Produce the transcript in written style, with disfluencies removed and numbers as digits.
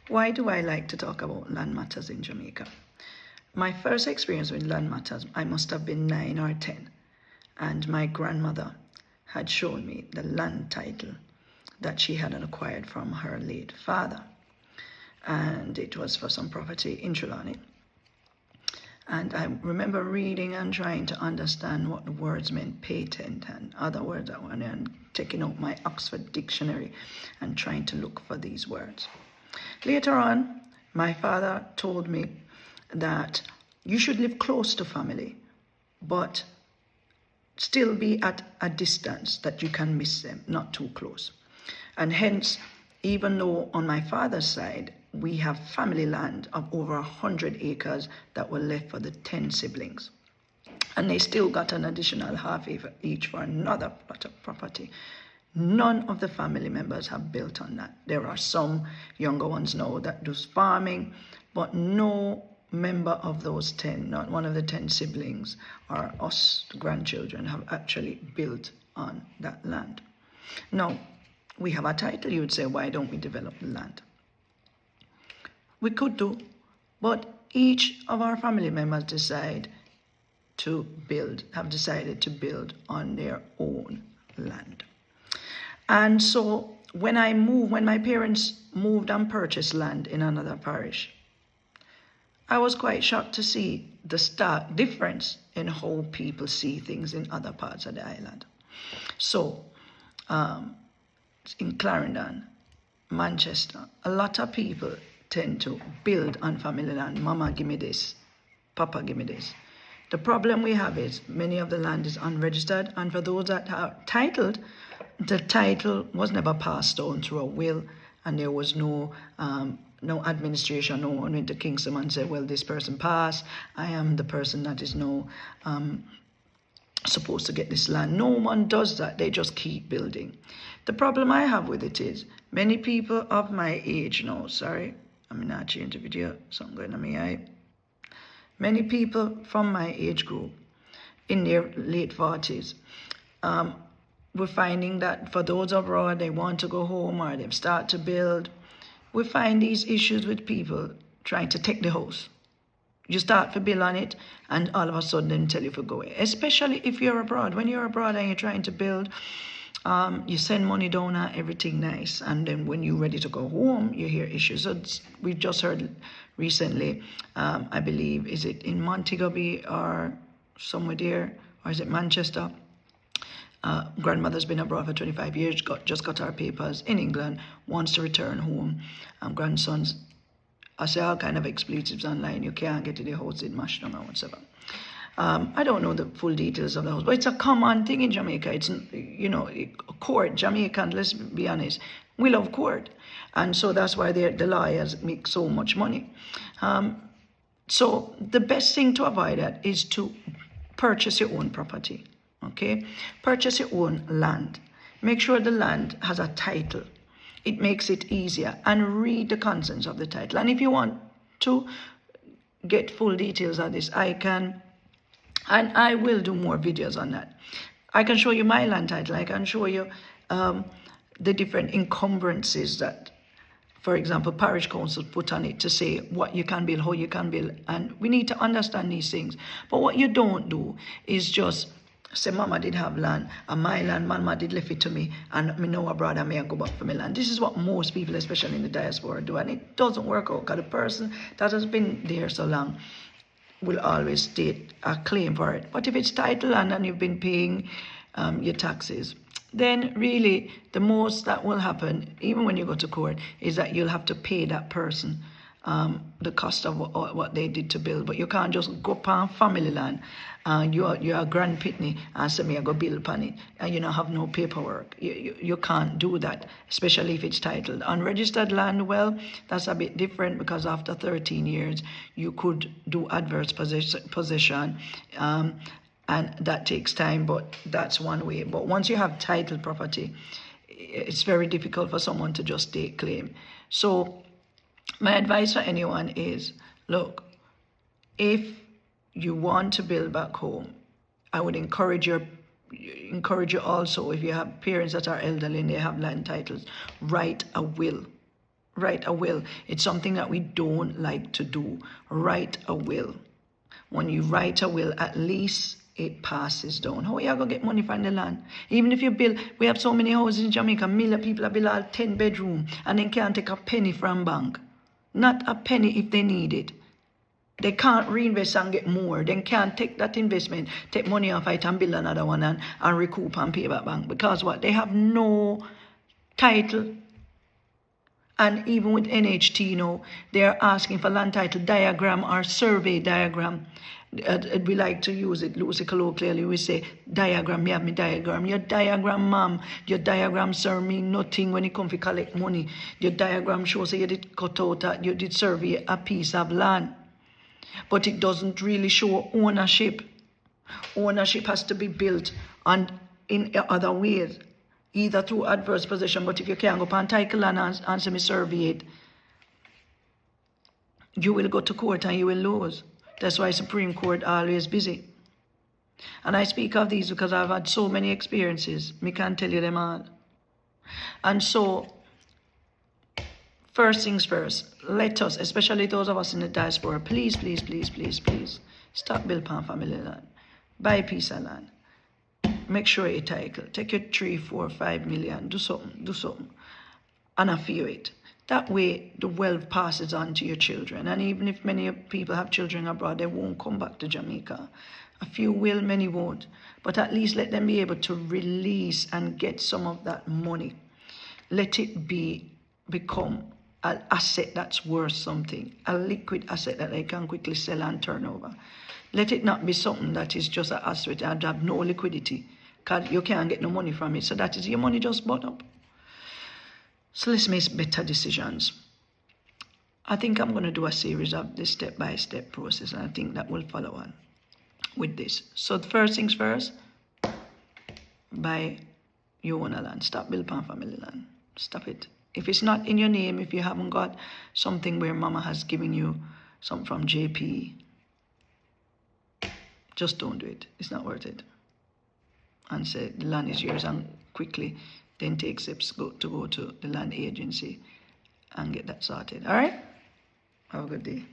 Why do I like to talk about land matters in Jamaica? My first experience with land matters, I must have been 9 or 10, and my grandmother had shown me the land title that she had acquired from her late father, and it was for some property in Trelawney. And I remember reading and trying to understand what the words meant, patent and other words, and taking out my Oxford dictionary and trying to look for these words. Later on, my father told me that you should live close to family, but still be at a distance that you can miss them, not too close. And hence, even though on my father's side, we have family land of over 100 acres that were left for the 10 siblings. And they still got an additional half acre each for another plot of property. None of the family members have built on that. There are some younger ones now that do farming, but no member of those 10, not one of the 10 siblings or us grandchildren, have actually built on that land. Now, we have a title. You would say, why don't we develop the land? We could do, but each of our family members have decided to build on their own land. And so when my parents moved and purchased land in another parish, I was quite shocked to see the stark difference in how people see things in other parts of the island. So, in Clarendon, Manchester, a lot of people tend to build on family land. Mama, give me this. Papa, give me this. The problem we have is many of the land is unregistered, and for those that are titled, the title was never passed on through a will, and there was no administration. No one went to Kingston and said, well, this person passed. I am the person that is now supposed to get this land. No one does that. They just keep building. The problem I have with it is many people of my age now, sorry, I'm not changing the video, something going on my eye. Many people from my age group in their late 40s, we're finding that for those abroad, they want to go home or they've started to build. We find these issues with people trying to take the house. You start to build on it, and all of a sudden they tell you to go away. Especially if you're abroad. When you're abroad and you're trying to build, you send money down and everything nice. And then when you're ready to go home, you hear issues. So we just heard recently, I believe, is it in Montego Bay or somewhere there, or is it Manchester? Grandmother's been abroad for 25 years, just got her papers in England, wants to return home. Grandsons, I say all kind of expletives online. You can't get to the house in mashed down or whatever. I don't know the full details of the house, but it's a common thing in Jamaica. It's, court, Jamaican, let's be honest, we love court. And so that's why the lawyers make so much money. So the best thing to avoid that is to purchase your own property, okay? Purchase your own land. Make sure the land has a title. It makes it easier, and read the contents of the title. And if you want to get full details of this, I can, and I will do more videos on that. I can show you my land title. I can show you the different encumbrances that, for example, parish council put on it to say what you can build, how you can build. And we need to understand these things. But what you don't do is just say, Mama did have land, and my land, Mama did leave it to me, and me know abroad and me go back for my land. This is what most people, especially in the diaspora, do, and it doesn't work out, because the person that has been there so long will always state a claim for it. But if it's title land and you've been paying your taxes, then really the most that will happen, even when you go to court, is that you'll have to pay that person the cost of what they did to build. But you can't just go upon family land, you're a grand pitney, and say, me I go build upon it, and you don't have no paperwork. You can't do that, especially if it's titled. Unregistered land, well, that's a bit different, because after 13 years, you could do adverse possession, and that takes time, but that's one way. But once you have titled property, it's very difficult for someone to just take claim. So my advice for anyone is, look, if you want to build back home, I would encourage you also, if you have parents that are elderly and they have land titles, write a will. write a will. It's something that we don't like to do. Write a will. When you write a will, at least it passes down. How are you going to get money from the land? Even if you build, we have so many houses in Jamaica, million people have built all 10 bedroom and they can't take a penny from bank. Not a penny if they need it. They can't reinvest and get more. They can't take that investment, take money off it and build another one and recoup and pay back bank. Because what? They have no title. And even with NHT, they are asking for land title diagram or survey diagram. We like to use it loosely, colloquially. We say, diagram, you have me diagram. Your diagram, ma'am, your diagram, sir, mean nothing when it comes to collect money. Your diagram shows that you did cut out, you did survey a piece of land. But it doesn't really show ownership. Ownership has to be built on in other ways. Either through adverse possession, but if you can't go on title and say me survey it, you will go to court and you will lose. That's why Supreme Court always busy. And I speak of these because I've had so many experiences. Me can't tell you them all. And so, first things first, let us, especially those of us in the diaspora, please, please, please, please, please, stop building on family land. Buy a piece of land. Make sure you title. Take your 3, 4, 5 million. Do something. And affire it. That way, the wealth passes on to your children. And even if many people have children abroad, they won't come back to Jamaica. A few will, many won't. But at least let them be able to release and get some of that money. Let it become an asset that's worth something. A liquid asset that they can quickly sell and turn over. Let it not be something that is just an asset and have no liquidity. Because you can't get no money from it. So that is your money just bought up. So let's make better decisions. I think I'm going to do a series of this step-by-step process. And I think that will follow on with this. So the first things first. Buy your own land. Stop building on family land. Stop it. If it's not in your name, if you haven't got something where mama has given you something from JP, just don't do it. It's not worth it. And say the land is yours and quickly then take steps to go to the land agency and get that sorted. All right? Have a good day.